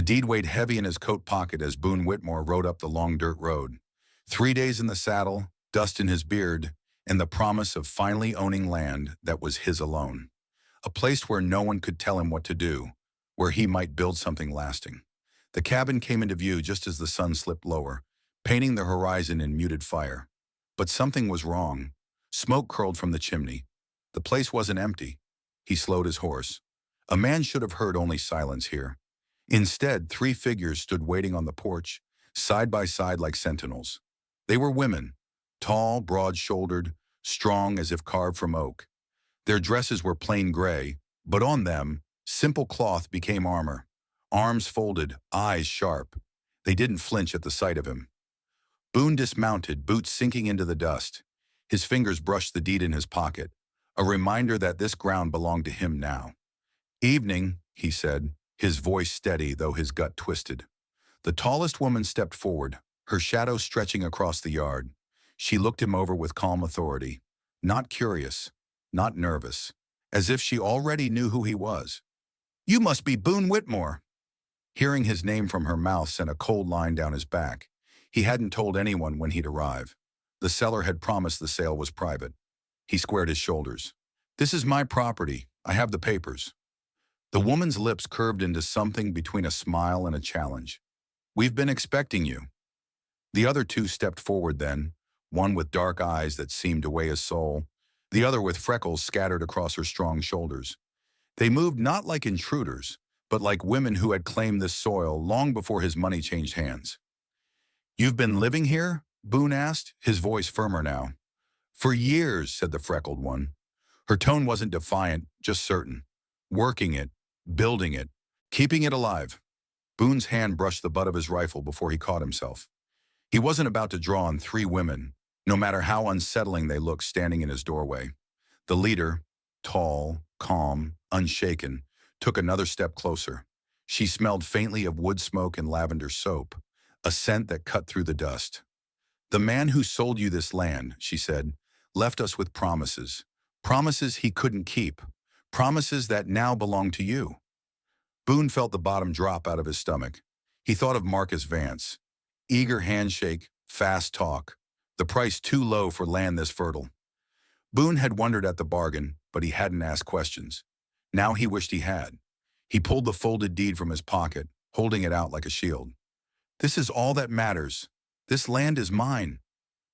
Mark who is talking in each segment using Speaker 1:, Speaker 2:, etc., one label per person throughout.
Speaker 1: deed weighed heavy in his coat pocket as Boone Whitmore rode up the long dirt road. 3 days in the saddle, dust in his beard, and the promise of finally owning land that was his alone. A place where no one could tell him what to do, where he might build something lasting. The cabin came into view just as the sun slipped lower, painting the horizon in muted fire. But something was wrong. Smoke curled from the chimney. The place wasn't empty. He slowed his horse. A man should have heard only silence here. Instead, 3 figures stood waiting on the porch, side by side like sentinels. They were women, tall, broad-shouldered, strong as if carved from oak. Their dresses were plain gray, but on them, simple cloth became armor. Arms folded, eyes sharp. They didn't flinch at the sight of him. Boone dismounted, boots sinking into the dust. His fingers brushed the deed in his pocket, a reminder that this ground belonged to him now. "Evening," he said, his voice steady though his gut twisted. The tallest woman stepped forward, her shadow stretching across the yard. She looked him over with calm authority, not curious, not nervous, as if she already knew who he was. "You must be Boone Whitmore." Hearing his name from her mouth sent a cold line down his back. He hadn't told anyone when he'd arrive. The seller had promised the sale was private. He squared his shoulders. "This is my property. I have the papers." The woman's lips curved into something between a smile and a challenge. "We've been expecting you." The other 2 stepped forward then, one with dark eyes that seemed to weigh his soul, the other with freckles scattered across her strong shoulders. They moved not like intruders, but like women who had claimed this soil long before his money changed hands. "You've been living here?" Boone asked, his voice firmer now. "For years," said the freckled one. Her tone wasn't defiant, just certain. "Working it, building it, keeping it alive." Boone's hand brushed the butt of his rifle before he caught himself. He wasn't about to draw on 3 women, no matter how unsettling they looked standing in his doorway. The leader, tall, calm, unshaken, took another step closer. She smelled faintly of wood smoke and lavender soap, a scent that cut through the dust. "The man who sold you this land," she said, "left us with promises. Promises he couldn't keep. Promises that now belong to you." Boone felt the bottom drop out of his stomach. He thought of Marcus Vance. Eager handshake, fast talk. The price too low for land this fertile. Boone had wondered at the bargain, but he hadn't asked questions. Now he wished he had. He pulled the folded deed from his pocket, holding it out like a shield. "This is all that matters. This land is mine."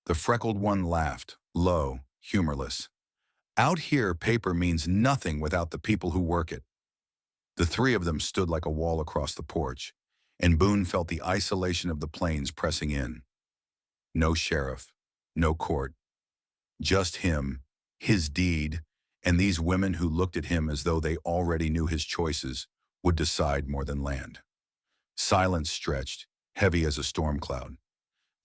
Speaker 1: The freckled one laughed, low, humorless. "Out here, paper means nothing without the people who work it." The 3 of them stood like a wall across the porch, and Boone felt the isolation of the plains pressing in. No sheriff, no court. Just him, his deed, and these women who looked at him as though they already knew his choices would decide more than land. Silence stretched, heavy as a storm cloud.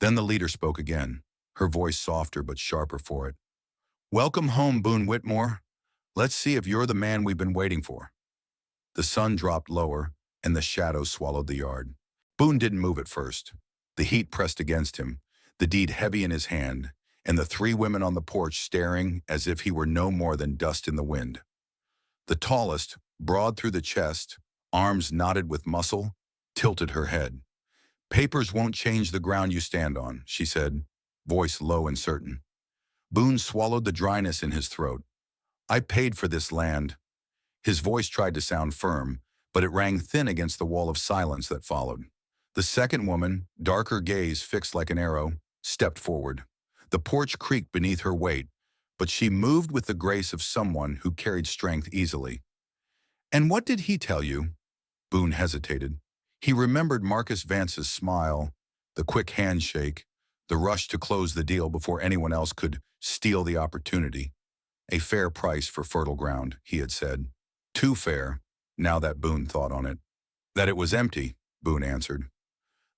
Speaker 1: Then the leader spoke again, her voice softer but sharper for it. "Welcome home, Boone Whitmore. Let's see if you're the man we've been waiting for." The sun dropped lower, and the shadows swallowed the yard. Boone didn't move at first. The heat pressed against him, the deed heavy in his hand, and the 3 women on the porch staring as if he were no more than dust in the wind. The tallest, broad through the chest, arms knotted with muscle, tilted her head. "Papers won't change the ground you stand on," she said, voice low and certain. Boone swallowed the dryness in his throat. "I paid for this land." His voice tried to sound firm, but it rang thin against the wall of silence that followed. The second woman, darker gaze fixed like an arrow, stepped forward. The porch creaked beneath her weight, but she moved with the grace of someone who carried strength easily. "And what did he tell you?" Boone hesitated. He remembered Marcus Vance's smile, the quick handshake, the rush to close the deal before anyone else could steal the opportunity. "A fair price for fertile ground," he had said. Too fair, now that Boone thought on it. "That it was empty," Boone answered.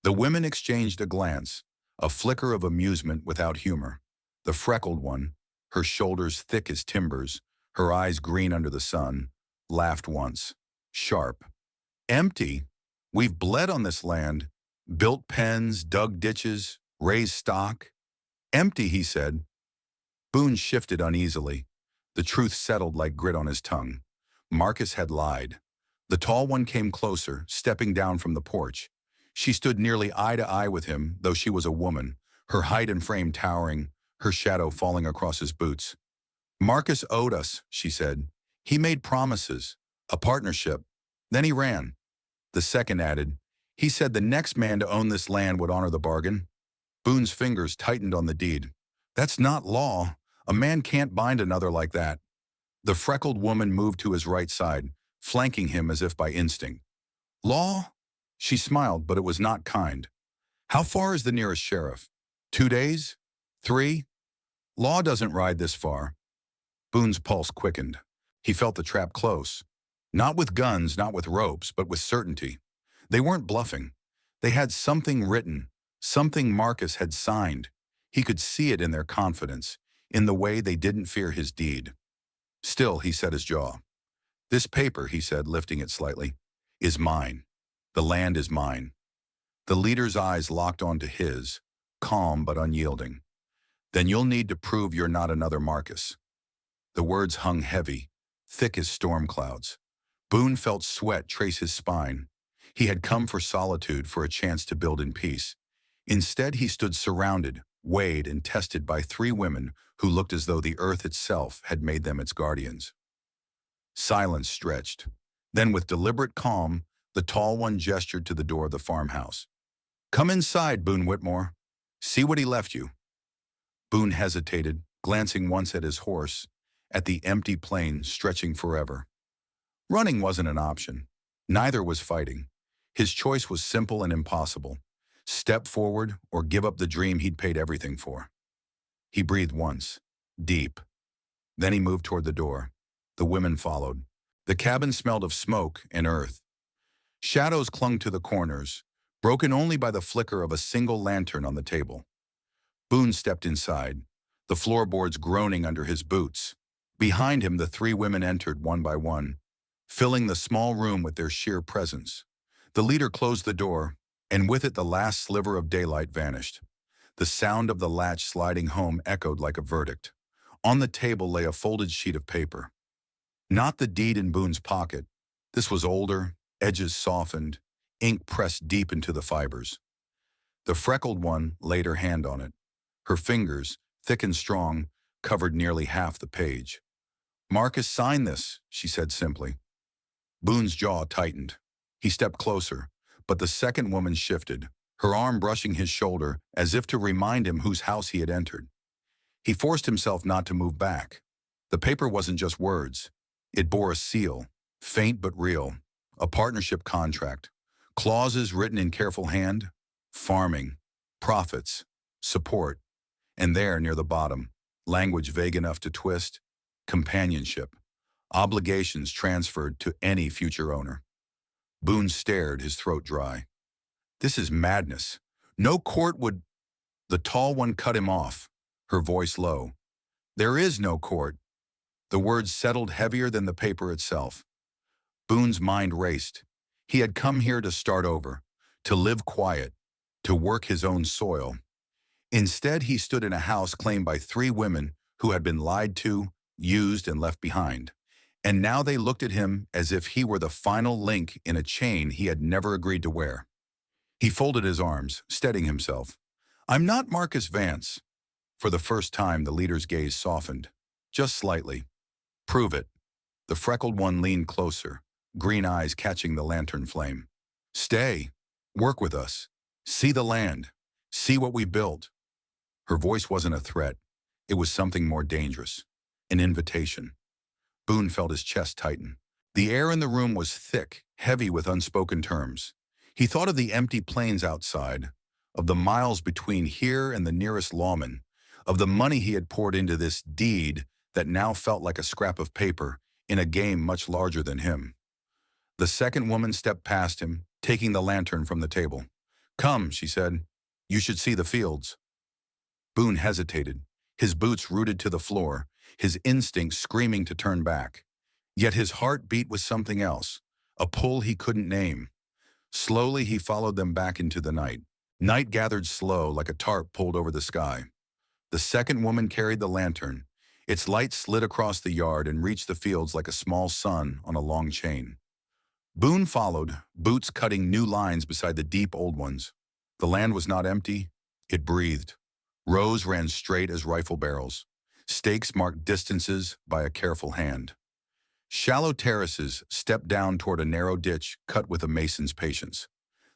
Speaker 1: The women exchanged a glance, a flicker of amusement without humor. The freckled one, her shoulders thick as timbers, her eyes green under the sun, laughed once, sharp. "Empty? We've bled on this land, built pens, dug ditches, raised stock." "Empty," he said. Boone shifted uneasily. The truth settled like grit on his tongue. Marcus had lied. The tall one came closer, stepping down from the porch. She stood nearly eye to eye with him, though she was a woman, her height and frame towering, her shadow falling across his boots. Marcus owed us, she said. He made promises, a partnership. Then he ran. The second added, he said the next man to own this land would honor the bargain. Boone's fingers tightened on the deed. That's not law. A man can't bind another like that. The freckled woman moved to his right side, flanking him as if by instinct. Law? She smiled, but it was not kind. How far is the nearest sheriff? 2 days? 3? Law doesn't ride this far. Boone's pulse quickened. He felt the trap close. Not with guns, not with ropes, but with certainty. They weren't bluffing. They had something written, something Marcus had signed. He could see it in their confidence, in the way they didn't fear his deed. Still, he set his jaw. This paper, he said, lifting it slightly, is mine. The land is mine. The leader's eyes locked onto his, calm but unyielding. Then you'll need to prove you're not another Marcus. The words hung heavy, thick as storm clouds. Boone felt sweat trace his spine. He had come for solitude, for a chance to build in peace. Instead, he stood surrounded, weighed and tested by 3 women who looked as though the earth itself had made them its guardians. Silence stretched. Then, with deliberate calm, the tall one gestured to the door of the farmhouse. Come inside, Boone Whitmore. See what he left you. Boone hesitated, glancing once at his horse, at the empty plain stretching forever. Running wasn't an option. Neither was fighting. His choice was simple and impossible. Step forward or give up the dream he'd paid everything for. He breathed once, deep. Then he moved toward the door. The women followed. The cabin smelled of smoke and earth. Shadows clung to the corners, broken only by the flicker of a single lantern on the table. Boone stepped inside, the floorboards groaning under his boots. Behind him, the 3 women entered one by one, filling the small room with their sheer presence. The leader closed the door, and with it the last sliver of daylight vanished. The sound of the latch sliding home echoed like a verdict. On the table lay a folded sheet of paper. Not the deed in Boone's pocket. This was older, edges softened, ink pressed deep into the fibers. The freckled one laid her hand on it. Her fingers, thick and strong, covered nearly half the page. Marcus signed this, she said simply. Boone's jaw tightened. He stepped closer, but the second woman shifted, her arm brushing his shoulder as if to remind him whose house he had entered. He forced himself not to move back. The paper wasn't just words. It bore a seal, faint but real, a partnership contract, clauses written in careful hand, farming, profits, support, and there near the bottom, language vague enough to twist, companionship, obligations transferred to any future owner. Boone stared, his throat dry. This is madness. No court would... The tall one cut him off, her voice low. There is no court. The words settled heavier than the paper itself. Boone's mind raced. He had come here to start over, to live quiet, to work his own soil. Instead, he stood in a house claimed by 3 women who had been lied to, used, and left behind. And now they looked at him as if he were the final link in a chain he had never agreed to wear. He folded his arms, steadying himself. I'm not Marcus Vance. For the first time, the leader's gaze softened, just slightly. Prove it. The freckled one leaned closer, green eyes catching the lantern flame. Stay. Work with us. See the land. See what we built. Her voice wasn't a threat. It was something more dangerous. An invitation. Boone felt his chest tighten. The air in the room was thick, heavy with unspoken terms. He thought of the empty plains outside, of the miles between here and the nearest lawman, of the money he had poured into this deed that now felt like a scrap of paper in a game much larger than him. The second woman stepped past him, taking the lantern from the table. Come, she said. You should see the fields. Boone hesitated, his boots rooted to the floor, his instincts screaming to turn back. Yet his heart beat with something else, a pull he couldn't name. Slowly he followed them back into the night. Night gathered slow like a tarp pulled over the sky. The second woman carried the lantern. Its light slid across the yard and reached the fields like a small sun on a long chain. Boone followed, boots cutting new lines beside the deep old ones. The land was not empty. It breathed. Rows ran straight as rifle barrels. Stakes marked distances by a careful hand. Shallow terraces stepped down toward a narrow ditch cut with a mason's patience.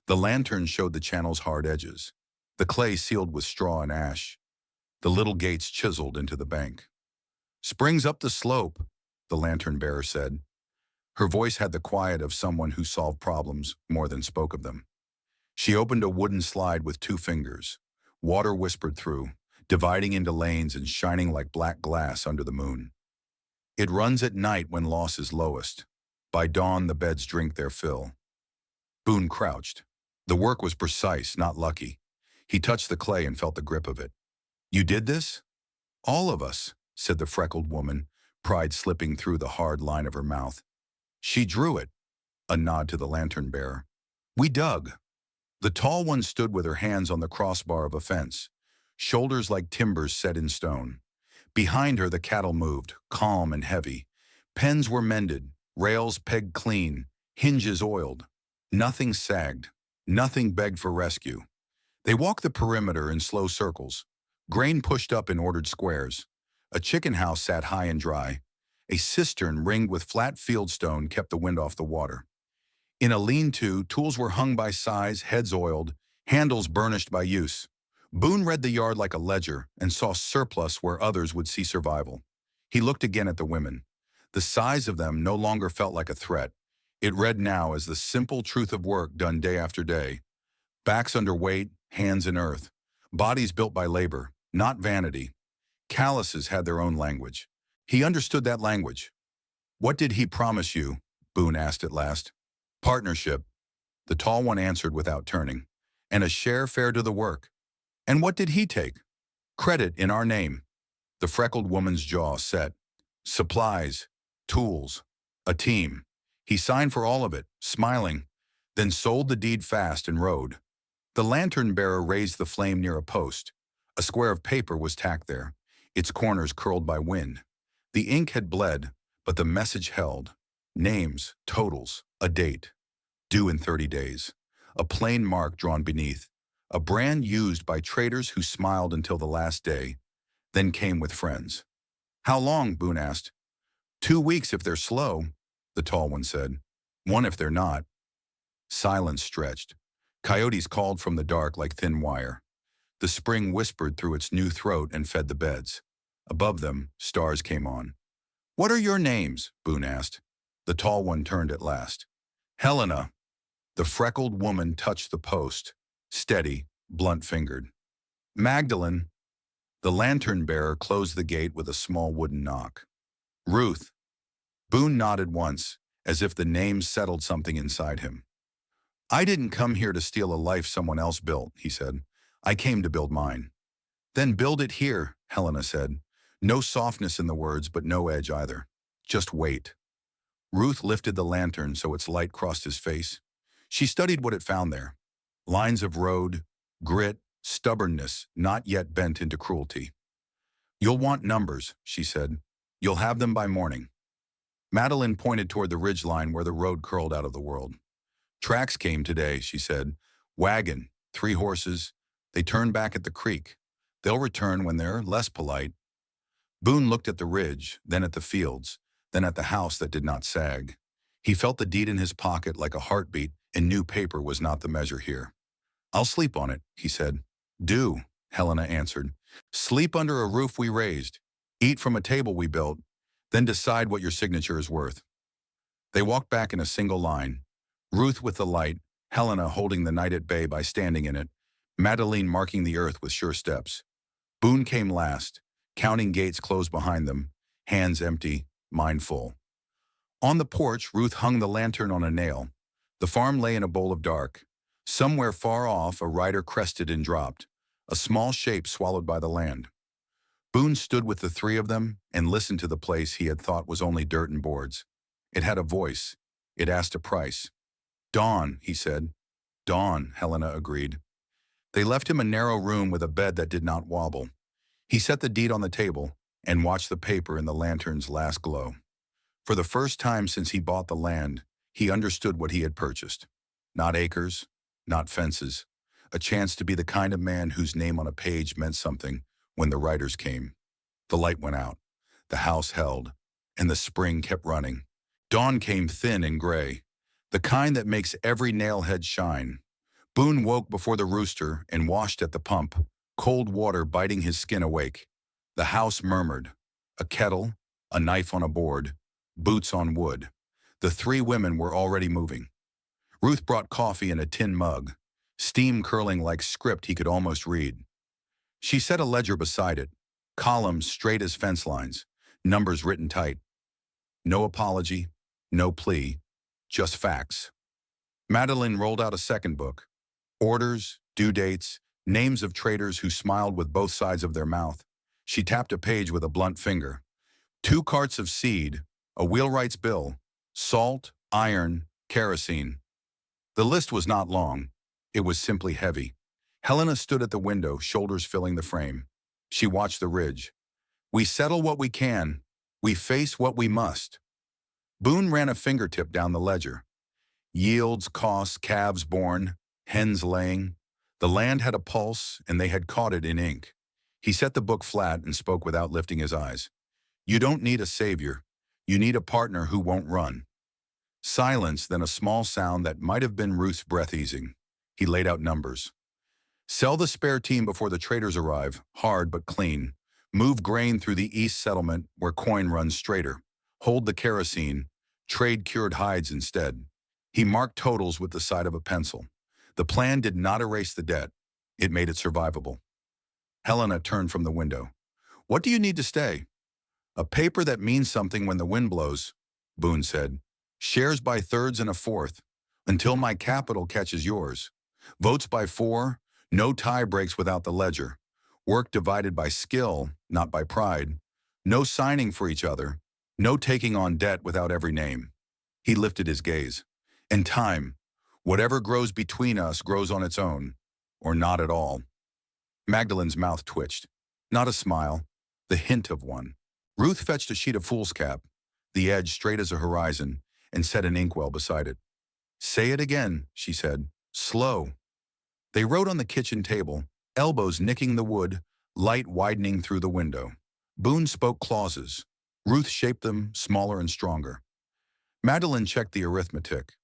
Speaker 1: The lantern showed the channel's hard edges. The clay sealed with straw and ash. The little gates chiseled into the bank. "Springs up the slope," the lantern bearer said. Her voice had the quiet of someone who solved problems more than spoke of them. She opened a wooden slide with 2 fingers. Water whispered through, dividing into lanes and shining like black glass under the moon. "It runs at night when loss is lowest. By dawn the beds drink their fill." Boone crouched. The work was precise, not lucky. He touched the clay and felt the grip of it. "You did this?" "All of us," said the freckled woman, pride slipping through the hard line of her mouth. "She drew it," a nod to the lantern bearer. "We dug." The tall one stood with her hands on the crossbar of a fence, shoulders like timbers set in stone. Behind her the cattle moved, calm and heavy. Pens were mended, rails pegged clean, hinges oiled. Nothing sagged. Nothing begged for rescue. They walked the perimeter in slow circles. Grain pushed up in ordered squares. A chicken house sat high and dry. A cistern ringed with flat fieldstone kept the wind off the water. In a lean-to, tools were hung by size, heads oiled, handles burnished by use. Boone read the yard like a ledger and saw surplus where others would see survival. He looked again at the women. The size of them no longer felt like a threat. It read now as the simple truth of work done day after day. Backs under weight, hands in earth. Bodies built by labor, not vanity. Calluses had their own language. He understood that language. "What did he promise you?" Boone asked at last. "Partnership," the tall one answered without turning. "And a share fair to the work." "And what did he take?" "Credit in our name." The freckled woman's jaw set. "Supplies, tools, a team." He signed for all of it, smiling, then sold the deed fast and rode. The lantern bearer raised the flame near a post. A square of paper was tacked there, its corners curled by wind. The ink had bled, but the message held. Names, totals, a date. Due in 30 days. A plain mark drawn beneath. A brand used by traders who smiled until the last day, then came with friends. "How long?" Boone asked. 2 weeks if they're slow," the tall one said. "One if they're not." Silence stretched. Coyotes called from the dark like thin wire. The spring whispered through its new throat and fed the beds. Above them, stars came on. "What are your names?" Boone asked. The tall one turned at last. "Helena." The freckled woman touched the post, steady, blunt-fingered. "Magdalene." The lantern-bearer closed the gate with a small wooden knock. "Ruth." Boone nodded once, as if the name settled something inside him. "I didn't come here to steal a life someone else built," he said. "I came to build mine." "Then build it here," Helena said. No softness in the words, but no edge either. Just wait. Ruth lifted the lantern so its light crossed his face. She studied what it found there. Lines of road, grit, stubbornness, not yet bent into cruelty. "You'll want numbers," she said. "You'll have them by morning." Madeline pointed toward the ridgeline where the road curled out of the world. "Tracks came today," she said. "Wagon, 3 horses. They turned back at the creek. They'll return when they're less polite." Boone looked at the ridge, then at the fields, then at the house that did not sag. He felt the deed in his pocket like a heartbeat, and new paper was not the measure here. "I'll sleep on it," he said. "Do," Helena answered. "Sleep under a roof we raised. Eat from a table we built. Then decide what your signature is worth." They walked back in a single line. Ruth with the light, Helena holding the night at bay by standing in it, Madeline marking the earth with sure steps. Boone came last, counting gates closed behind them, hands empty, mind full. On the porch, Ruth hung the lantern on a nail. The farm lay in a bowl of dark. Somewhere far off, a rider crested and dropped, a small shape swallowed by the land. Boone stood with the 3 of them and listened to the place he had thought was only dirt and boards. It had a voice. It asked a price. "Dawn," he said. "Dawn," Helena agreed. They left him a narrow room with a bed that did not wobble. He set the deed on the table and watched the paper in the lantern's last glow. For the first time since he bought the land, He understood what he had purchased. Not acres, not fences. A chance to be the kind of man whose name on a page meant something when the writers came. The light went out. The house held. And the spring kept running. Dawn came thin and gray, the kind that makes every nailhead shine. Boone woke before the rooster and washed at the pump, cold water biting his skin awake. The house murmured. A kettle, a knife on a board, boots on wood. The three women were already moving. Ruth brought coffee in a tin mug, steam curling like script he could almost read. She set a ledger beside it, columns straight as fence lines, numbers written tight. No apology, no plea, just facts. Madeline rolled out a second book. Orders, due dates, names of traders who smiled with both sides of their mouth. She tapped a page with a blunt finger. 2 carts of seed, a wheelwright's bill, salt, iron, kerosene. The list was not long. It was simply heavy. Helena stood at the window, shoulders filling the frame. She watched the ridge. We settle what we can. We face what we must. Boone ran a fingertip down the ledger. Yields, costs, calves born, hens laying. The land had a pulse, and they had caught it in ink. He set the book flat and spoke without lifting his eyes. You don't need a savior. You need a partner who won't run. Silence, then a small sound that might have been Ruth's breath easing. He laid out numbers. Sell the spare team before the traders arrive, hard but clean. Move grain through the East Settlement where coin runs straighter. Hold the kerosene. Trade cured hides instead. He marked totals with the side of a pencil. The plan did not erase the debt. It made it survivable. Helena turned from the window. What do you need to stay? A paper that means something when the wind blows, Boone said. Shares by thirds and a fourth, until my capital catches yours. Votes by 4, no tie breaks without the ledger. Work divided by skill, not by pride. No signing for each other. No taking on debt without every name. He lifted his gaze. And time, whatever grows between us grows on its own, or not at all. Magdalene's mouth twitched. Not a smile, the hint of one. Ruth fetched a sheet of foolscap, the edge straight as a horizon, and set an inkwell beside it. Say it again, she said. Slow. They wrote on the kitchen table, elbows nicking the wood, light widening through the window. Boone spoke clauses. Ruth shaped them, smaller and stronger. Madeline checked the arithmetic.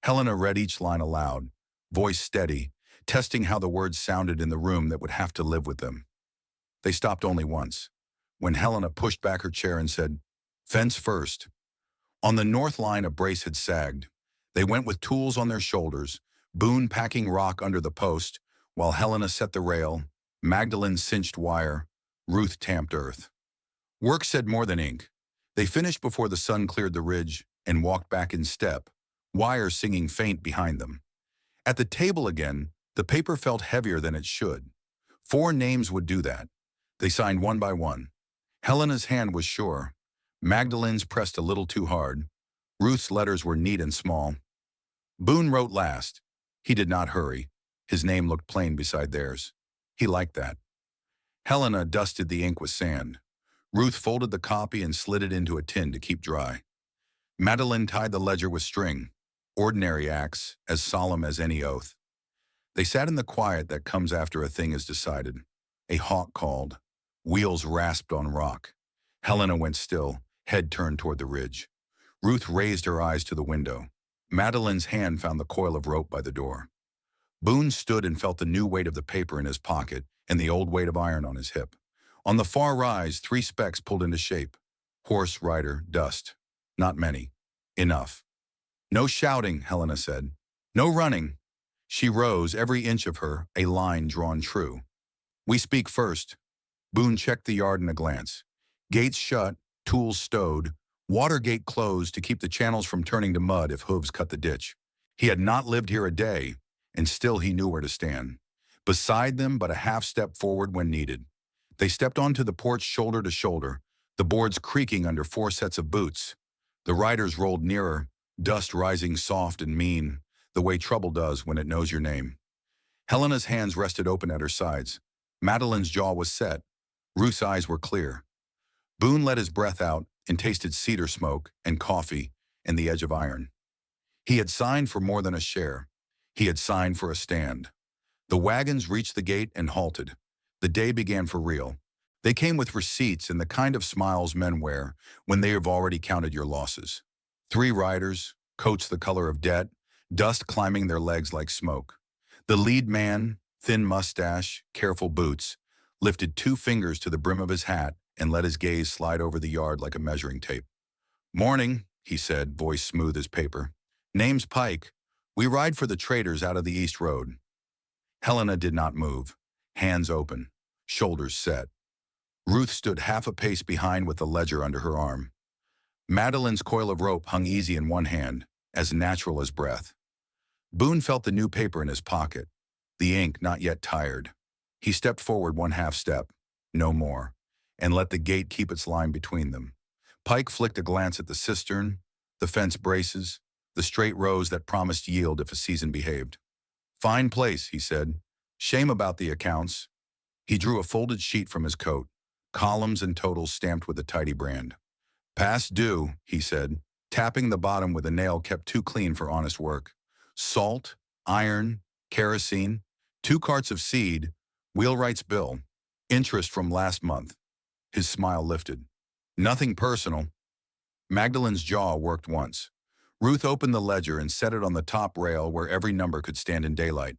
Speaker 1: Helena read each line aloud, voice steady, testing how the words sounded in the room that would have to live with them. They stopped only once, when Helena pushed back her chair and said, Fence first. On the north line, a brace had sagged. They went with tools on their shoulders, Boone packing rock under the post, while Helena set the rail, Magdalene cinched wire, Ruth tamped earth. Work said more than ink. They finished before the sun cleared the ridge and walked back in step, wire singing faint behind them. At the table again, the paper felt heavier than it should. 4 names would do that. They signed one by one. Helena's hand was sure. Magdalene's pressed a little too hard. Ruth's letters were neat and small. Boone wrote last. He did not hurry. His name looked plain beside theirs. He liked that. Helena dusted the ink with sand. Ruth folded the copy and slid it into a tin to keep dry. Madeline tied the ledger with string. Ordinary acts, as solemn as any oath. They sat in the quiet that comes after a thing is decided. A hawk called. Wheels rasped on rock. Helena went still, head turned toward the ridge. Ruth raised her eyes to the window. Madeline's hand found the coil of rope by the door. Boone stood and felt the new weight of the paper in his pocket and the old weight of iron on his hip. On the far rise, 3 specks pulled into shape. Horse, rider, dust. Not many. Enough. No shouting, Helena said. No running. She rose, every inch of her, a line drawn true. We speak first. Boone checked the yard in a glance. Gates shut, tools stowed, water gate closed to keep the channels from turning to mud if hooves cut the ditch. He had not lived here a day, and still he knew where to stand. Beside them, but a half step forward when needed. They stepped onto the porch shoulder to shoulder, the boards creaking under 4 sets of boots. The riders rolled nearer, dust rising soft and mean, the way trouble does when it knows your name. Helena's hands rested open at her sides. Madeline's jaw was set. Ruth's eyes were clear. Boone let his breath out and tasted cedar smoke and coffee and the edge of iron. He had signed for more than a share. He had signed for a stand. The wagons reached the gate and halted. The day began for real. They came with receipts and the kind of smiles men wear when they have already counted your losses. 3 riders, coats the color of debt, dust climbing their legs like smoke. The lead man, thin mustache, careful boots, lifted 2 fingers to the brim of his hat and let his gaze slide over the yard like a measuring tape. "Morning," he said, voice smooth as paper. "Name's Pike. We ride for the traders out of the East Road." Helena did not move, hands open, shoulders set. Ruth stood half a pace behind with the ledger under her arm. Madeline's coil of rope hung easy in one hand, as natural as breath. Boone felt the new paper in his pocket, the ink not yet tired. He stepped forward 1/2 step, no more, and let the gate keep its line between them. Pike flicked a glance at the cistern, the fence braces, the straight rows that promised yield if a season behaved. "Fine place," he said. "Shame about the accounts." He drew a folded sheet from his coat, columns and totals stamped with a tidy brand. "Past due," he said, tapping the bottom with a nail kept too clean for honest work. "Salt, iron, kerosene, 2 carts of seed, wheelwright's bill, interest from last month." His smile lifted. "Nothing personal." Magdalene's jaw worked once. Ruth opened the ledger and set it on the top rail where every number could stand in daylight.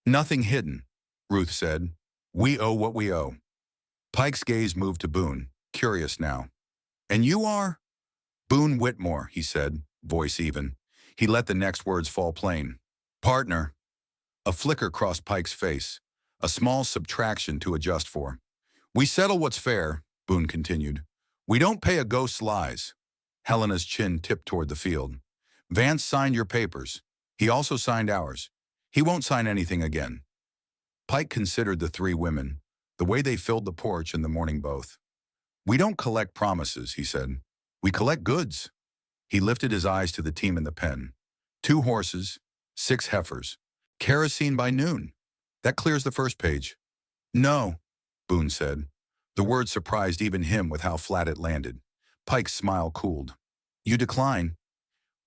Speaker 1: "Nothing hidden," Ruth said. "We owe what we owe." Pike's gaze moved to Boone, curious now. "And you are?" "Boone Whitmore," he said, voice even. He let the next words fall plain. "Partner." A flicker crossed Pike's face, a small subtraction to adjust for. "We settle what's fair," Boone continued. "We don't pay a ghost's lies." Helena's chin tipped toward the field. "Vance signed your papers. He also signed ours. He won't sign anything again." Pike considered the 3 women, the way they filled the porch in the morning both. "We don't collect promises," he said. "We collect goods." He lifted his eyes to the team in the pen. 2 horses, 6 heifers. Kerosene by noon. That clears the first page. "No," Boone said. The word surprised even him with how flat it landed. Pike's smile cooled. "You decline."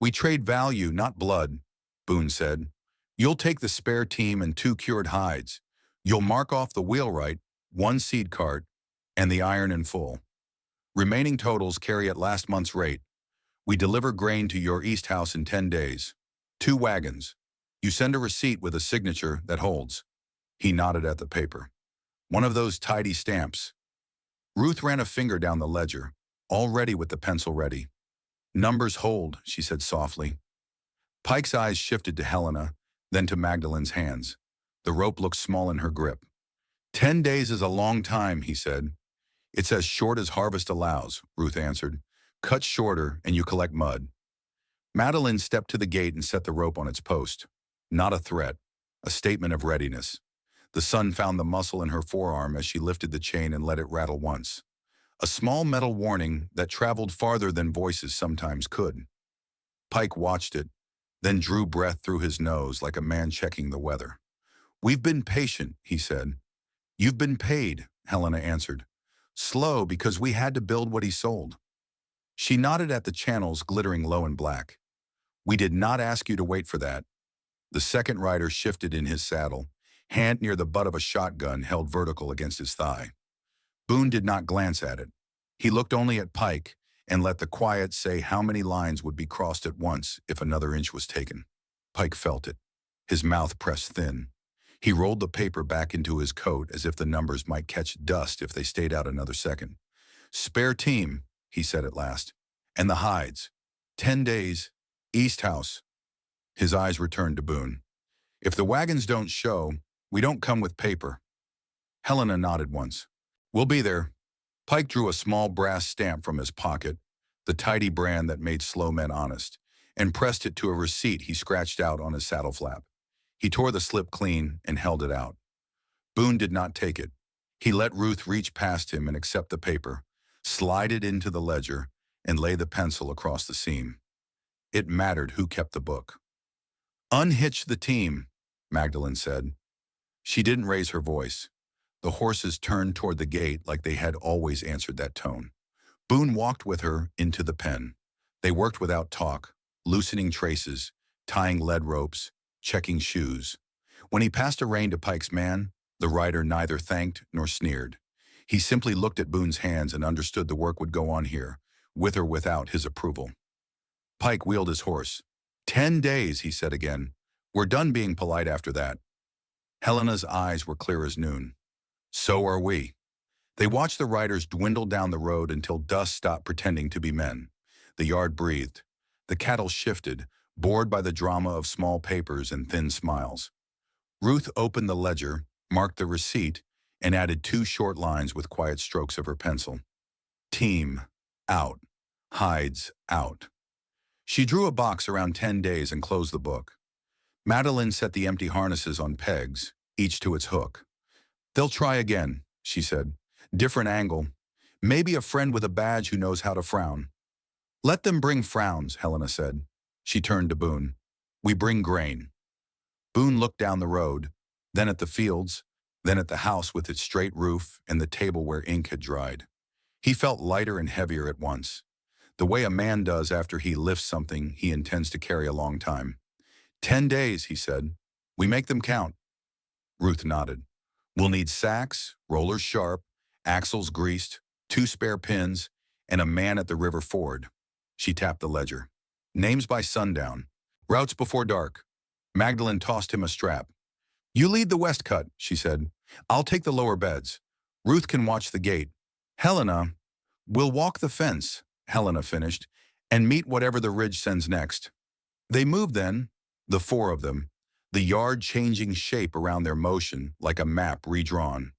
Speaker 1: "We trade value, not blood," Boone said. "You'll take the spare team and 2 cured hides. You'll mark off the wheelwright, 1 seed cart, and the iron in full. Remaining totals carry at last month's rate. We deliver grain to your East House in 10 days. 2 wagons. You send a receipt with a signature that holds." He nodded at the paper. "One of those tidy stamps." Ruth ran a finger down the ledger, already with the pencil ready. "Numbers hold," she said softly. Pike's eyes shifted to Helena, then to Magdalene's hands. The rope looked small in her grip. 10 days is a long time," he said. "It's as short as harvest allows," Ruth answered. "Cut shorter and you collect mud." Madeline stepped to the gate and set the rope on its post. Not a threat, a statement of readiness. The sun found the muscle in her forearm as she lifted the chain and let it rattle once. A small metal warning that traveled farther than voices sometimes could. Pike watched it, then drew breath through his nose like a man checking the weather. "We've been patient," he said. "You've been paid," Helena answered. "Slow because we had to build what he sold." She nodded at the channels glittering low and black. "We did not ask you to wait for that." The second rider shifted in his saddle, hand near the butt of a shotgun held vertical against his thigh. Boone did not glance at it. He looked only at Pike and let the quiet say how many lines would be crossed at once if another inch was taken. Pike felt it. His mouth pressed thin. He rolled the paper back into his coat as if the numbers might catch dust if they stayed out another second. "Spare team," he said at last. "And the hides. 10 days. East House." His eyes returned to Boone. "If the wagons don't show, we don't come with paper." Helena nodded once. "We'll be there." Pike drew a small brass stamp from his pocket, the tidy brand that made slow men honest, and pressed it to a receipt he scratched out on his saddle flap. He tore the slip clean and held it out. Boone did not take it. He let Ruth reach past him and accept the paper, slide it into the ledger, and lay the pencil across the seam. It mattered who kept the book. "Unhitch the team," Magdalene said. She didn't raise her voice. The horses turned toward the gate like they had always answered that tone. Boone walked with her into the pen. They worked without talk, loosening traces, tying lead ropes, checking shoes. When he passed a rein to Pike's man, the rider neither thanked nor sneered. He simply looked at Boone's hands and understood the work would go on here, with or without his approval. Pike wheeled his horse. 10 days, he said again. We're done being polite after that. Helena's eyes were clear as noon. So are we. They watched the riders dwindle down the road until dust stopped pretending to be men. The yard breathed. The cattle shifted, bored by the drama of small papers and thin smiles. Ruth opened the ledger, marked the receipt, and added 2 short lines with quiet strokes of her pencil. Team, out. Hides, out. She drew a box around 10 days and closed the book. Madeline set the empty harnesses on pegs, each to its hook. They'll try again, she said. Different angle. Maybe a friend with a badge who knows how to frown. Let them bring frowns, Helena said. She turned to Boone. We bring grain. Boone looked down the road, then at the fields, then at the house with its straight roof and the table where ink had dried. He felt lighter and heavier at once, the way a man does after he lifts something he intends to carry a long time. 10 days, he said. We make them count. Ruth nodded. We'll need sacks, rollers sharp, axles greased, 2 spare pins, and a man at the river ford. She tapped the ledger. Names by sundown. Routes before dark. Magdalene tossed him a strap. You lead the west cut, she said. I'll take the lower beds. Ruth can watch the gate. Helena, we'll walk the fence, Helena finished, and meet whatever the ridge sends next. They moved then, the 4 of them, the yard changing shape around their motion like a map redrawn.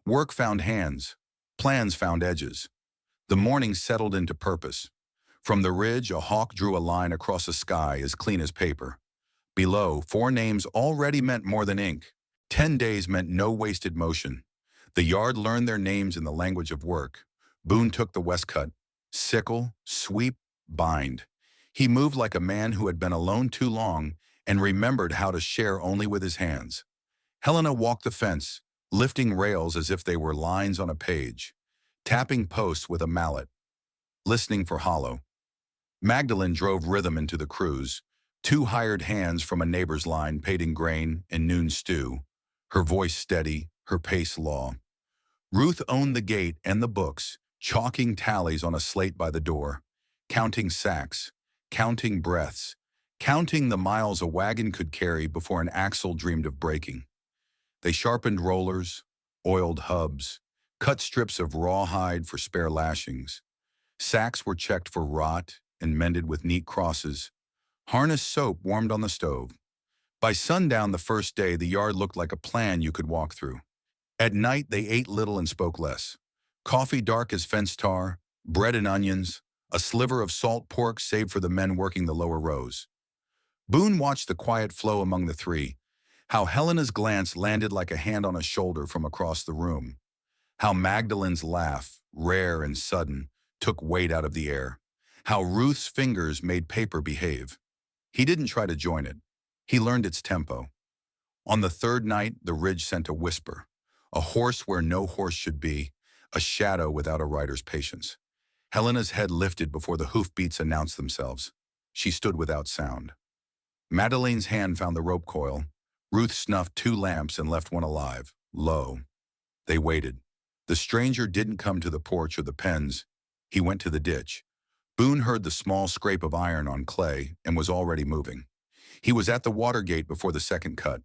Speaker 1: Work found hands, plans found edges. The morning settled into purpose. From the ridge, a hawk drew a line across a sky as clean as paper. Below, 4 names already meant more than ink. 10 days meant no wasted motion. The yard learned their names in the language of work. Boone took the west cut. Sickle, sweep, bind. He moved like a man who had been alone too long and remembered how to share only with his hands. Helena walked the fence, lifting rails as if they were lines on a page, tapping posts with a mallet, listening for hollow. Magdalene drove rhythm into the crews, 2 hired hands from a neighbor's line paid in grain and noon stew, her voice steady, her pace law. Ruth owned the gate and the books, chalking tallies on a slate by the door, counting sacks, counting breaths, counting the miles a wagon could carry before an axle dreamed of breaking. They sharpened rollers, oiled hubs, cut strips of rawhide for spare lashings. Sacks were checked for rot and mended with neat crosses. Harness soap warmed on the stove. By sundown the first day, the yard looked like a plan you could walk through. At night, they ate little and spoke less. Coffee dark as fence tar, bread and onions, a sliver of salt pork saved for the men working the lower rows. Boone watched the quiet flow among the 3, how Helena's glance landed like a hand on a shoulder from across the room, how Magdalene's laugh, rare and sudden, took weight out of the air, how Ruth's fingers made paper behave. He didn't try to join it. He learned its tempo. On the 3rd night, the ridge sent a whisper, a horse where no horse should be, a shadow without a rider's patience. Helena's head lifted before the hoofbeats announced themselves. She stood without sound. Madeline's hand found the rope coil. Ruth snuffed 2 lamps and left one alive, low. They waited. The stranger didn't come to the porch or the pens. He went to the ditch. Boone heard the small scrape of iron on clay and was already moving. He was at the water gate before the 2nd cut.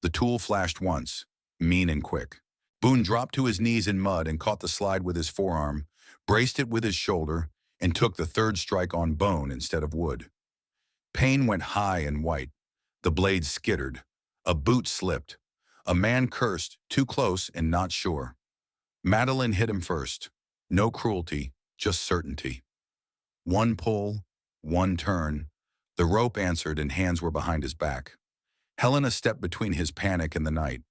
Speaker 1: The tool flashed once, mean and quick. Boone dropped to his knees in mud and caught the slide with his forearm, braced it with his shoulder, and took the 3rd strike on bone instead of wood. Pain went high and white. The blade skittered. A boot slipped. A man cursed, too close and not sure. Madeline hit him first. No cruelty, just certainty. 1 pull, 1 turn. The rope answered and hands were behind his back. Helena stepped between his panic and the night.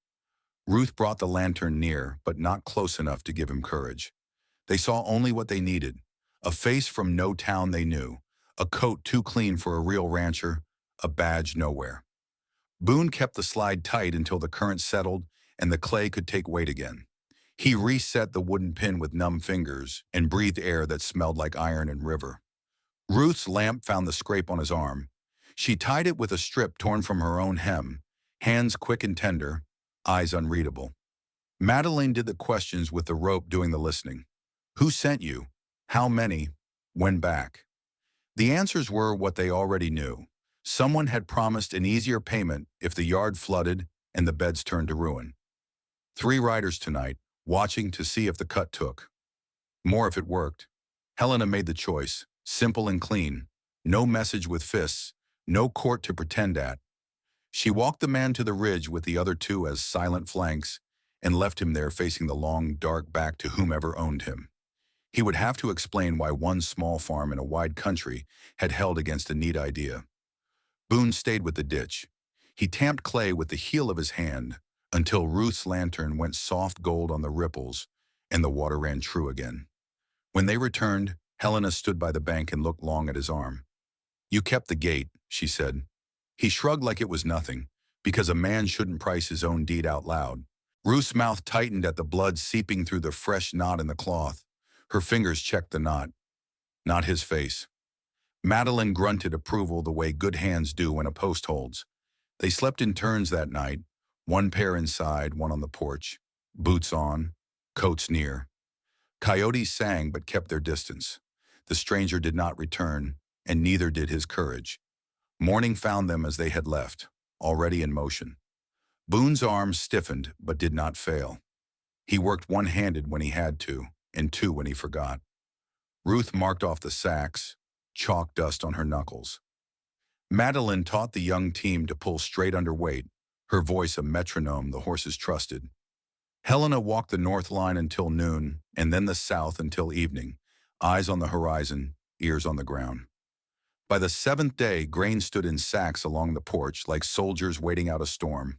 Speaker 1: Ruth brought the lantern near, but not close enough to give him courage. They saw only what they needed, a face from no town they knew, a coat too clean for a real rancher, a badge nowhere. Boone kept the slide tight until the current settled and the clay could take weight again. He reset the wooden pin with numb fingers and breathed air that smelled like iron and river. Ruth's lamp found the scrape on his arm. She tied it with a strip torn from her own hem, hands quick and tender, eyes unreadable. Madeline did the questions with the rope doing the listening. Who sent you? How many? When back? The answers were what they already knew. Someone had promised an easier payment if the yard flooded and the beds turned to ruin. 3 riders tonight, watching to see if the cut took. More if it worked. Helena made the choice, simple and clean. No message with fists, no court to pretend at. She walked the man to the ridge with the other 2 as silent flanks and left him there facing the long, dark back to whomever owned him. He would have to explain why one small farm in a wide country had held against a neat idea. Boone stayed with the ditch. He tamped clay with the heel of his hand until Ruth's lantern went soft gold on the ripples and the water ran true again. When they returned, Helena stood by the bank and looked long at his arm. You kept the gate, she said. He shrugged like it was nothing, because a man shouldn't price his own deed out loud. Ruth's mouth tightened at the blood seeping through the fresh knot in the cloth. Her fingers checked the knot. Not his face. Madeline grunted approval the way good hands do when a post holds. They slept in turns that night, one pair inside, one on the porch. Boots on, coats near. Coyotes sang but kept their distance. The stranger did not return, and neither did his courage. Morning found them as they had left, already in motion. Boone's arms stiffened but did not fail. He worked one-handed when he had to, and 2 when he forgot. Ruth marked off the sacks, chalk dust on her knuckles. Madeline taught the young team to pull straight under weight, her voice a metronome the horses trusted. Helena walked the north line until noon, and then the south until evening, eyes on the horizon, ears on the ground. By the 7th day, grain stood in sacks along the porch like soldiers waiting out a storm.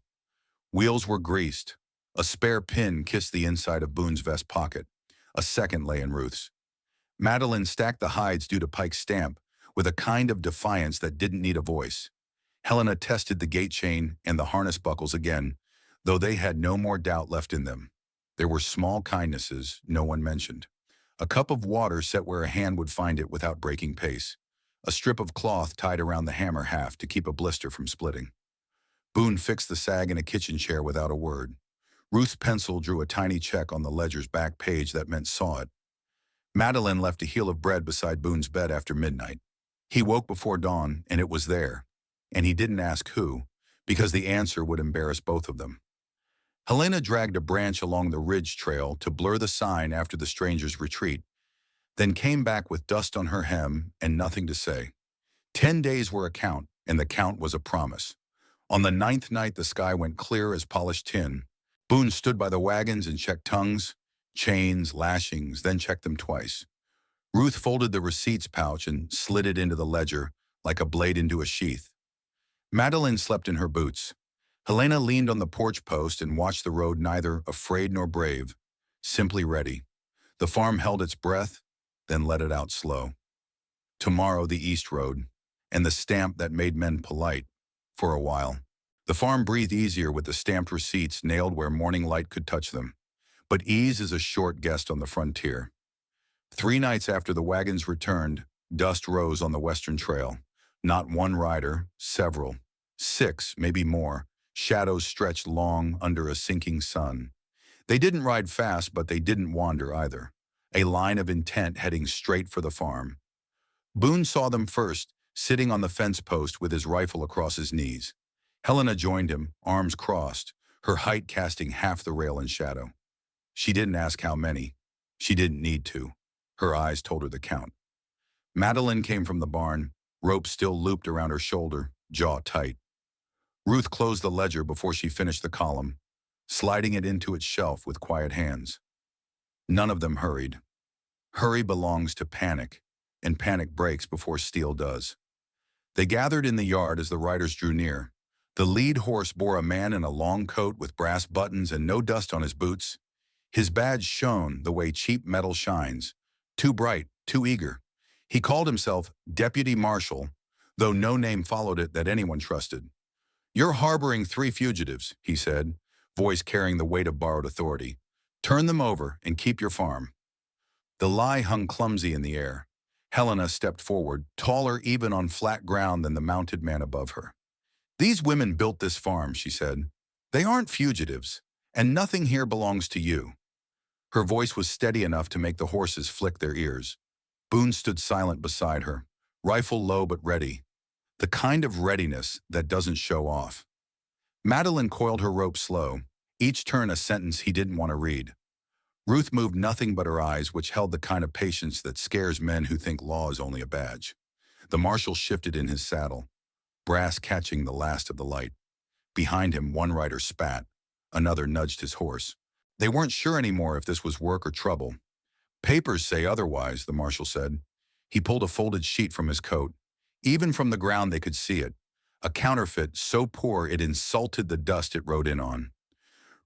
Speaker 1: Wheels were greased. A spare pin kissed the inside of Boone's vest pocket. A second lay in Ruth's. Madeline stacked the hides due to Pike's stamp with a kind of defiance that didn't need a voice. Helena tested the gate chain and the harness buckles again, though they had no more doubt left in them. There were small kindnesses no one mentioned. A cup of water set where a hand would find it without breaking pace. A strip of cloth tied around the hammer haft to keep a blister from splitting. Boone fixed the sag in a kitchen chair without a word. Ruth's pencil drew a tiny check on the ledger's back page that meant saw it. Madeline left a heel of bread beside Boone's bed after midnight. He woke before dawn, and it was there. And he didn't ask who, because the answer would embarrass both of them. Helena dragged a branch along the ridge trail to blur the sign after the stranger's retreat, then came back with dust on her hem and nothing to say. 10 days were a count, and the count was a promise. On the 9th night, the sky went clear as polished tin. Boone stood by the wagons and checked tongues, chains, lashings, then checked them twice. Ruth folded the receipts pouch and slid it into the ledger like a blade into a sheath. Madeline slept in her boots. Helena leaned on the porch post and watched the road, neither afraid nor brave, simply ready. The farm held its breath, then let it out slow. Tomorrow the east road, and the stamp that made men polite, for a while. The farm breathed easier with the stamped receipts nailed where morning light could touch them. But ease is a short guest on the frontier. 3 nights after the wagons returned, dust rose on the western trail. Not one rider, several. 6, maybe more. Shadows stretched long under a sinking sun. They didn't ride fast, but they didn't wander either. A line of intent heading straight for the farm. Boone saw them first, sitting on the fence post with his rifle across his knees. Helena joined him, arms crossed, her height casting half the rail in shadow. She didn't ask how many. She didn't need to. Her eyes told her the count. Madeline came from the barn, rope still looped around her shoulder, jaw tight. Ruth closed the ledger before she finished the column, sliding it into its shelf with quiet hands. None of them hurried. Hurry belongs to panic, and panic breaks before steel does. They gathered in the yard as the riders drew near. The lead horse bore a man in a long coat with brass buttons and no dust on his boots. His badge shone the way cheap metal shines, too bright, too eager. He called himself Deputy Marshal, though no name followed it that anyone trusted. "You're harboring 3 fugitives," he said, voice carrying the weight of borrowed authority. "Turn them over and keep your farm." The lie hung clumsy in the air. Helena stepped forward, taller even on flat ground than the mounted man above her. "These women built this farm," she said. "They aren't fugitives, and nothing here belongs to you." Her voice was steady enough to make the horses flick their ears. Boone stood silent beside her, rifle low but ready, the kind of readiness that doesn't show off. Madeline coiled her rope slow, each turn a sentence he didn't want to read. Ruth moved nothing but her eyes, which held the kind of patience that scares men who think law is only a badge. The marshal shifted in his saddle, brass catching the last of the light. Behind him, one rider spat. Another nudged his horse. They weren't sure anymore if this was work or trouble. "Papers say otherwise," the marshal said. He pulled a folded sheet from his coat. Even from the ground they could see it. A counterfeit so poor it insulted the dust it rode in on.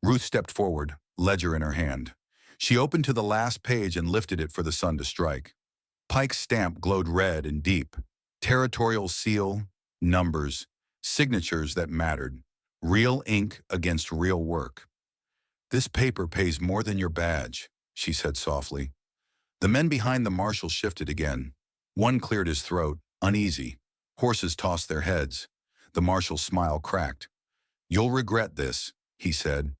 Speaker 1: Ruth stepped forward, ledger in her hand. She opened to the last page and lifted it for the sun to strike. Pike's stamp glowed red and deep. Territorial seal, numbers, signatures that mattered. Real ink against real work. "This paper pays more than your badge," she said softly. The men behind the marshal shifted again. One cleared his throat, uneasy. Horses tossed their heads. The marshal's smile cracked. "You'll regret this," he said,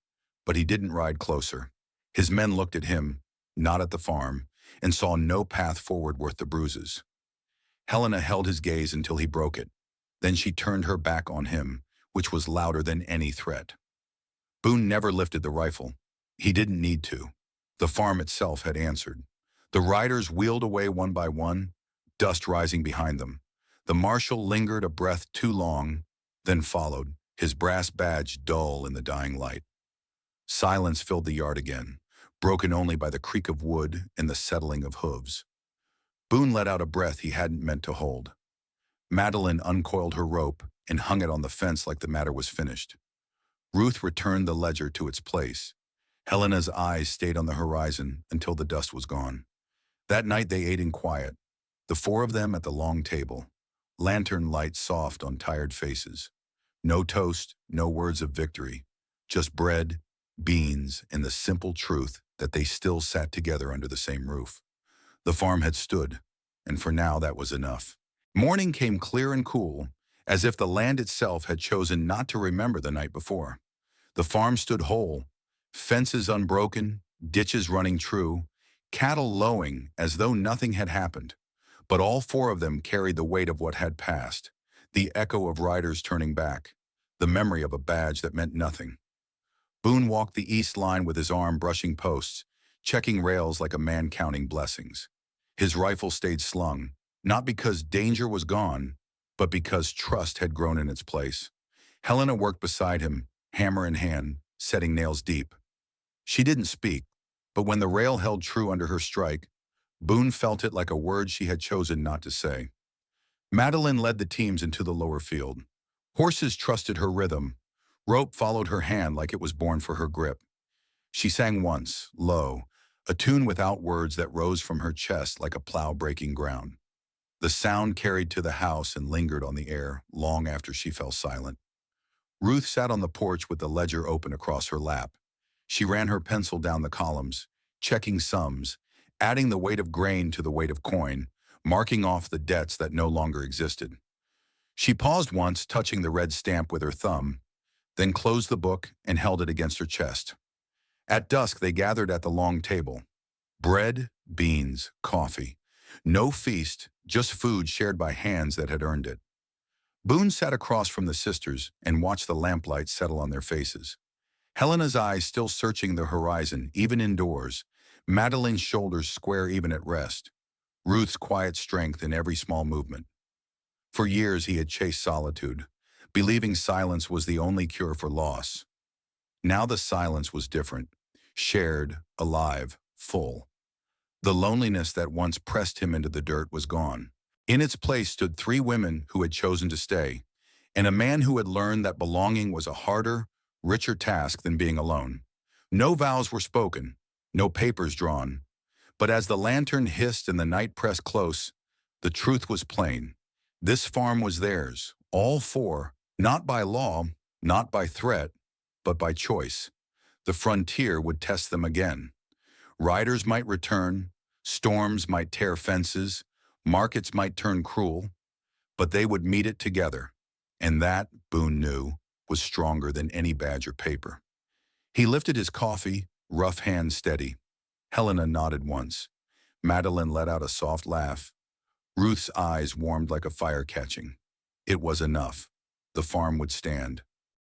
Speaker 1: but he didn't ride closer. His men looked at him, not at the farm, and saw no path forward worth the bruises. Helena held his gaze until he broke it. Then she turned her back on him, which was louder than any threat. Boone never lifted the rifle. He didn't need to. The farm itself had answered. The riders wheeled away one by one, dust rising behind them. The marshal lingered a breath too long, then followed, his brass badge dull in the dying light. Silence filled the yard again, broken only by the creak of wood and the settling of hooves. Boone let out a breath he hadn't meant to hold. Madeline uncoiled her rope and hung it on the fence like the matter was finished. Ruth returned the ledger to its place. Helena's eyes stayed on the horizon until the dust was gone. That night they ate in quiet, the four of them at the long table, lantern light soft on tired faces. No toast, no words of victory, just bread, beans, and the simple truth that they still sat together under the same roof. The farm had stood, and for now that was enough. Morning came clear and cool, as if the land itself had chosen not to remember the night before. The farm stood whole, fences unbroken, ditches running true, cattle lowing as though nothing had happened. But all four of them carried the weight of what had passed, the echo of riders turning back, the memory of a badge that meant nothing. Boone walked the east line with his arm brushing posts, checking rails like a man counting blessings. His rifle stayed slung, not because danger was gone, but because trust had grown in its place. Helena worked beside him, hammer in hand, setting nails deep. She didn't speak, but when the rail held true under her strike, Boone felt it like a word she had chosen not to say. Madeline led the teams into the lower field. Horses trusted her rhythm. Rope followed her hand like it was born for her grip. She sang once, low, a tune without words that rose from her chest like a plow breaking ground. The sound carried to the house and lingered on the air long after she fell silent. Ruth sat on the porch with the ledger open across her lap. She ran her pencil down the columns, checking sums, adding the weight of grain to the weight of coin, marking off the debts that no longer existed. She paused once, touching the red stamp with her thumb, then closed the book and held it against her chest. At dusk, they gathered at the long table. Bread, beans, coffee. No feast, just food shared by hands that had earned it. Boone sat across from the sisters and watched the lamplight settle on their faces. Helena's eyes still searching the horizon, even indoors, Madeline's shoulders square even at rest, Ruth's quiet strength in every small movement. For years he had chased solitude, believing silence was the only cure for loss. Now the silence was different, shared, alive, full. The loneliness that once pressed him into the dirt was gone. In its place stood three women who had chosen to stay, and a man who had learned that belonging was a harder, richer task than being alone. No vows were spoken, no papers drawn, but as the lantern hissed and the night pressed close, the truth was plain. This farm was theirs, all four, not by law, not by threat, but by choice. The frontier would test them again. Riders might return, storms might tear fences, Markets might turn cruel, but they would meet it together. And that, Boone knew, was stronger than any badge or paper. He lifted his coffee, rough hand steady. Helena nodded once. Madeline let out a soft laugh. Ruth's eyes warmed like a fire catching. It was enough. The farm would stand.